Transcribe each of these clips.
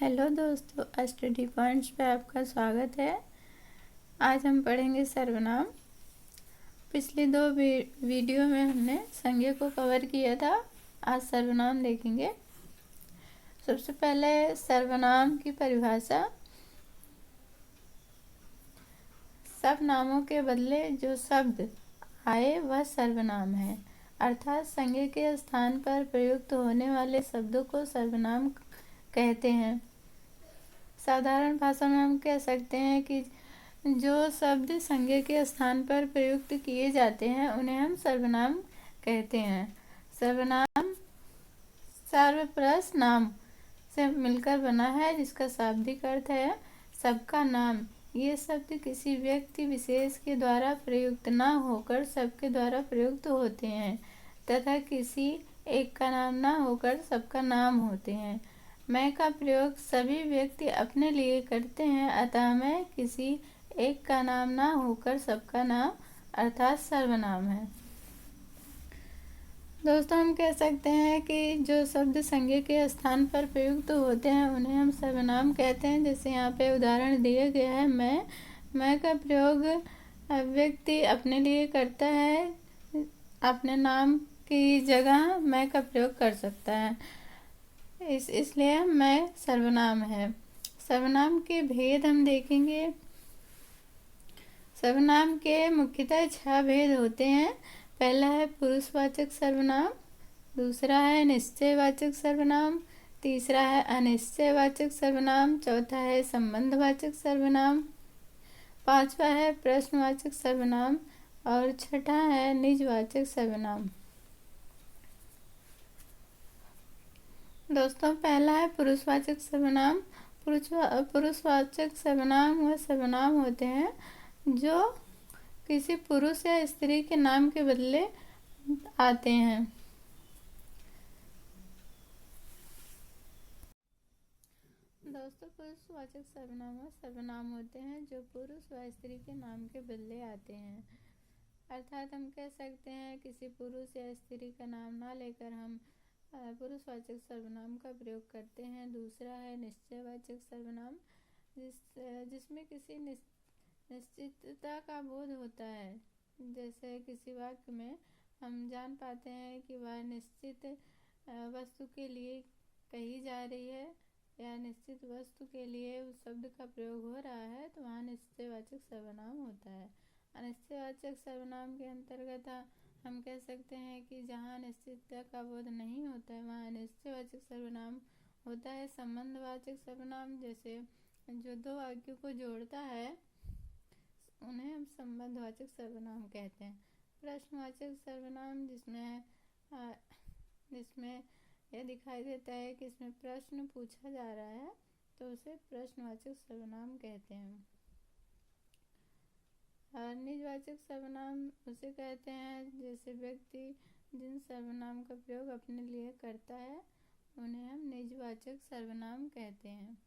Hello दोस्तों, study points पे आपका स्वागत है। आज हम पढ़ेंगे सर्वनाम। पिछली दो वीडियो में हमने संज्ञा को कवर किया था। आज सर्वनाम देखेंगे। सबसे पहले सर्वनाम की परिभाषा। सब नामों के बदले जो शब्द आए वह सर्वनाम है, अर्थात संज्ञा के स्थान पर प्रयुक्त होने वाले शब्दों को सर्वनाम कहते हैं। साधारण भाषा में हम कह सकते हैं कि जो शब्द संज्ञा के स्थान पर प्रयुक्त किए जाते हैं उन्हें हम सर्वनाम कहते हैं। सर्वनाम सर्वप्रस नाम से मिलकर बना है, जिसका शाब्दिक अर्थ है सबका नाम। ये शब्द किसी व्यक्ति विशेष के द्वारा प्रयुक्त न होकर सबके द्वारा प्रयुक्त होते हैं तथा किसी एक का नाम न होकर सबका नाम होते हैं। मैं का प्रयोग सभी व्यक्ति अपने लिए करते हैं, अतः मैं किसी एक का नाम ना होकर सबका नाम अर्थात सर्वनाम है। दोस्तों, हम कह सकते हैं कि जो शब्द संज्ञा के स्थान पर प्रयुक्त होते हैं उन्हें हम सर्वनाम कहते हैं। जैसे यहाँ पे उदाहरण दिया गया है, मैं का प्रयोग व्यक्ति अपने लिए करता है, अपने नाम की जगह मैं का प्रयोग कर सकता है, इसलिए मैं सर्वनाम है। सर्वनाम के भेद हम देखेंगे। सर्वनाम के मुख्यतः 6 भेद होते हैं। पहला है पुरुषवाचक सर्वनाम, दूसरा है निश्चयवाचक सर्वनाम, तीसरा है अनिश्चयवाचक सर्वनाम, चौथा है संबंधवाचक सर्वनाम, पांचवा है प्रश्नवाचक सर्वनाम और छठा है निजवाचक सर्वनाम। दोस्तों, पहला है पुरुषवाचक सर्वनाम। पुरुषवाचक सर्वनाम वह सर्वनाम होते हैं जो किसी पुरुष या स्त्री के नाम के बदले आते हैं। दोस्तों, पुरुषवाचक सर्वनाम वह सर्वनाम होते हैं जो पुरुष व स्त्री के नाम के बदले आते हैं। अर्थात हम कह सकते हैं किसी पुरुष या स्त्री का नाम ना लेकर हम पुरुषवाचक सर्वनाम का प्रयोग करते हैं। दूसरा है निश्चयवाचक सर्वनाम, जिसमें किसी निश्चितता का बोध होता है। जैसे किसी वाक्य में हम जान पाते हैं कि वह निश्चित वस्तु के लिए कही जा रही है या निश्चित वस्तु के लिए उस शब्द का प्रयोग हो रहा है, तो वहाँ निश्चयवाचक सर्वनाम होता है। अनिश्चयवाचक सर्वनाम के अंतर्गत हम कह सकते हैं कि जहाँ निश्चितता का बोध नहीं होता है वहाँ अनिश्चयवाचक सर्वनाम होता है। संबंधवाचक सर्वनाम, जैसे जो दो वाक्यों को जोड़ता है उन्हें हम संबंधवाचक सर्वनाम कहते हैं। प्रश्नवाचक सर्वनाम, जिसमें यह दिखाई देता है कि इसमें प्रश्न पूछा जा रहा है तो उसे प्रश्नवाचक सर्वनाम कहते हैं। और निजवाचक सर्वनाम उसे कहते हैं जैसे व्यक्ति जिन सर्वनाम का प्रयोग अपने लिए करता है उन्हें हम निजवाचक सर्वनाम कहते हैं।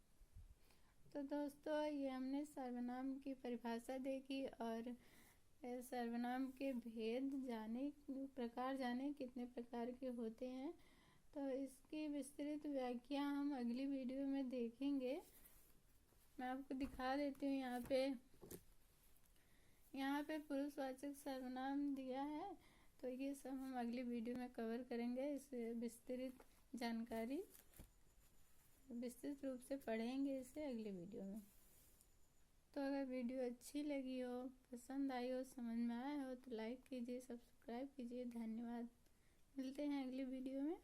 तो दोस्तों, ये हमने सर्वनाम की परिभाषा देखी और सर्वनाम के भेद जाने कितने प्रकार के होते हैं। तो इसकी विस्तृत व्याख्या हम अगली वीडियो में देखेंगे। मैं आपको दिखा देती हूँ। यहाँ पे पुरुषवाचक सर्वनाम दिया है, तो ये सब हम अगली वीडियो में कवर करेंगे। इस विस्तृत जानकारी विस्तृत रूप से पढ़ेंगे इसे अगली वीडियो में। तो अगर वीडियो अच्छी लगी हो, पसंद आई हो, समझ में आया हो तो लाइक कीजिए, सब्सक्राइब कीजिए। धन्यवाद। मिलते हैं अगली वीडियो में।